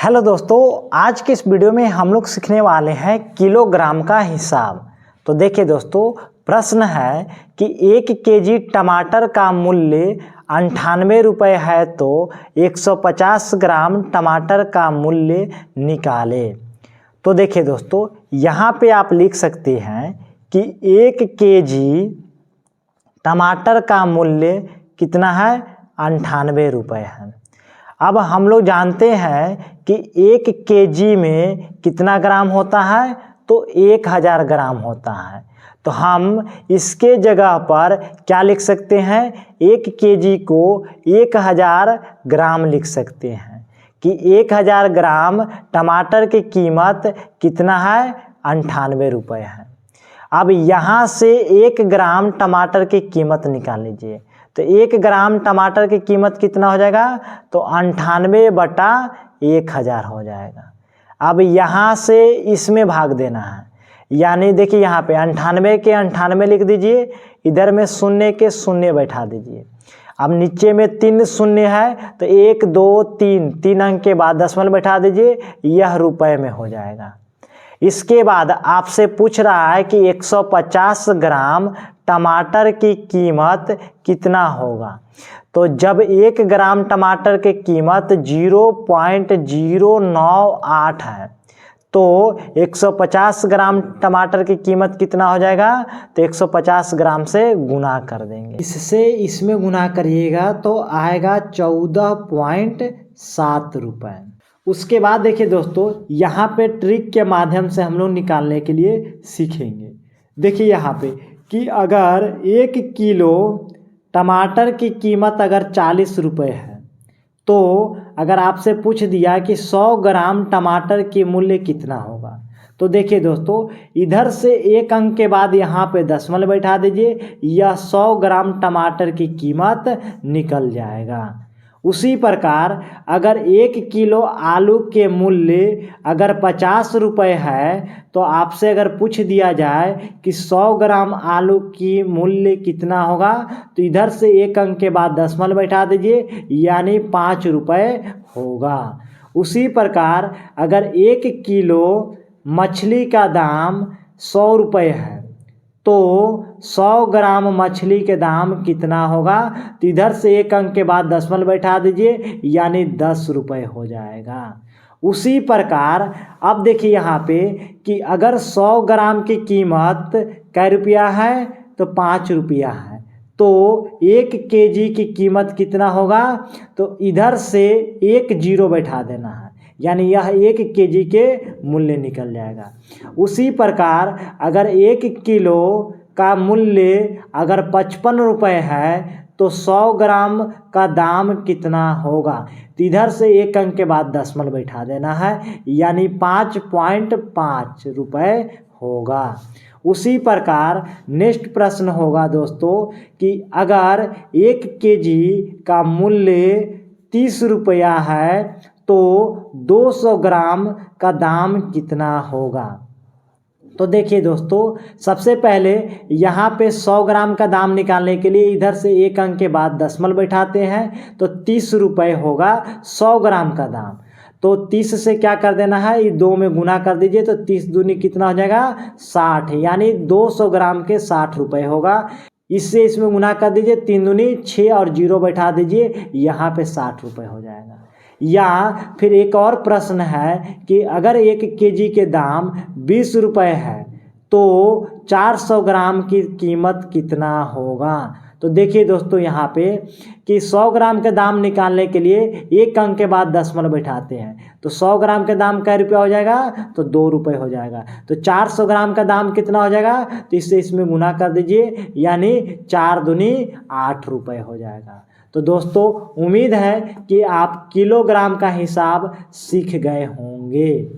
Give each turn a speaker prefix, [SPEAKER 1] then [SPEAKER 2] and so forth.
[SPEAKER 1] Hello दोस्तों, आज के इस वीडियो में हम लोग सीखने वाले हैं किलोग्राम का हिसाब। तो देखिए दोस्तों, प्रश्न है कि 1 केजी टमाटर का मूल्य 98 रुपये है तो 150 ग्राम टमाटर का मूल्य निकाले। तो देखिए दोस्तों, यहाँ पे आप लिख सकते हैं कि 1 केजी टमाटर का मूल्य कितना है, 98 रुपये है। अब हम लोग जानते हैं कि 1 केजी में कितना ग्राम होता है, तो 1000 ग्राम होता है। तो हम इसके जगह पर क्या लिख सकते हैं, 1 केजी को 1000 ग्राम लिख सकते हैं कि 1000 ग्राम टमाटर की कीमत कितना है, 98 रुपये है। अब यहाँ से 1 ग्राम टमाटर की कीमत निकाल लीजिए। तो 1 ग्राम टमाटर की कीमत कितना हो जाएगा, तो 98/1000 हो जाएगा। अब यहाँ से इसमें भाग देना है, यानी देखिए यहाँ पे 98 के 98 लिख दीजिए, इधर में शून्य के शून्य बैठा दीजिए। अब नीचे में 3 शून्य है तो 1 2 3 अंक के बाद दशमलव बैठा दीजिए, यह रुपए में हो जाएगा। इसके बाद आपसे पूछ रहा है कि 150 ग्राम टमाटर की कीमत कितना होगा। तो जब 1 ग्राम टमाटर की कीमत 0.098 है तो 150 ग्राम टमाटर की कीमत कितना हो जाएगा, तो 150 ग्राम से गुना कर देंगे। इससे इसमें गुना करिएगा तो आएगा 14.7 रुपये। उसके बाद देखिए दोस्तों, यहाँ पे ट्रिक के माध्यम से हम लोग निकालने के लिए सीखेंगे। देखिए यहाँ पे कि अगर 1 किलो टमाटर की कीमत अगर 40 रुपये है, तो अगर आपसे पूछ दिया कि 100 ग्राम टमाटर की मूल्य कितना होगा, तो देखिए दोस्तों, इधर से 1 अंक के बाद यहाँ पे दशमलव बैठा दीजिए, यह 100 ग्राम टमाटर की कीमत निकल जाएगा। उसी प्रकार अगर 1 किलो आलू के मूल्य अगर 50 रुपये है, तो आपसे अगर पूछ दिया जाए कि 100 ग्राम आलू की मूल्य कितना होगा, तो इधर से 1 अंक के बाद दशमलव बैठा दीजिए, यानी 5 रुपये होगा। उसी प्रकार अगर 1 किलो मछली का दाम 100 रुपये है, तो 100 ग्राम मछली के दाम कितना होगा, तो इधर से 1 अंक के बाद दशमलव बैठा दीजिए, यानी 10 रुपये हो जाएगा। उसी प्रकार अब देखिए यहाँ पे कि अगर 100 ग्राम की कीमत कै रुपया है, तो 5 रुपया है, तो 1 केजी की कीमत कितना होगा, तो इधर से 1 जीरो बैठा देना है, यानी यह 1 केजी के मूल्य निकल जाएगा। उसी प्रकार अगर 1 किलो का मूल्य अगर 55 रुपये है, तो 100 ग्राम का दाम कितना होगा, तो इधर से 1 अंक के बाद दशमलव बैठा देना है, यानी 5.5 रुपये होगा। उसी प्रकार नेक्स्ट प्रश्न होगा दोस्तों कि अगर 1 केजी का मूल्य 30 रुपया है, तो 200 ग्राम का दाम कितना होगा। तो देखिए दोस्तों, सबसे पहले यहाँ पे 100 ग्राम का दाम निकालने के लिए इधर से 1 अंक के बाद दशमलव बैठाते हैं, तो 30 रुपये होगा 100 ग्राम का दाम। तो 30 से क्या कर देना है, ये 2 में गुना कर दीजिए, तो 30 दूनी कितना हो जाएगा, 60, यानी 200 ग्राम के 60 रुपये होगा। इससे इसमें गुना कर दीजिए, 3 दूनी 6 और 0 बैठा दीजिए, यहाँ पे 60 रुपये हो जाएगा। या फिर एक और प्रश्न है कि अगर 1 केजी के दाम 20 रुपये है, तो 400 ग्राम की कीमत कितना होगा। तो देखिए दोस्तों, यहाँ पे कि 100 ग्राम के दाम निकालने के लिए 1 अंक के बाद दशमलव बैठाते हैं, तो 100 ग्राम के दाम कै रुपया हो जाएगा, तो 2 रुपये हो जाएगा। तो 400 ग्राम का दाम कितना हो जाएगा, तो इससे इसमें गुना कर दीजिए, यानी 4 दूनी 8 रुपये हो जाएगा। तो दोस्तों, उम्मीद है कि आप किलोग्राम का हिसाब सीख गए होंगे।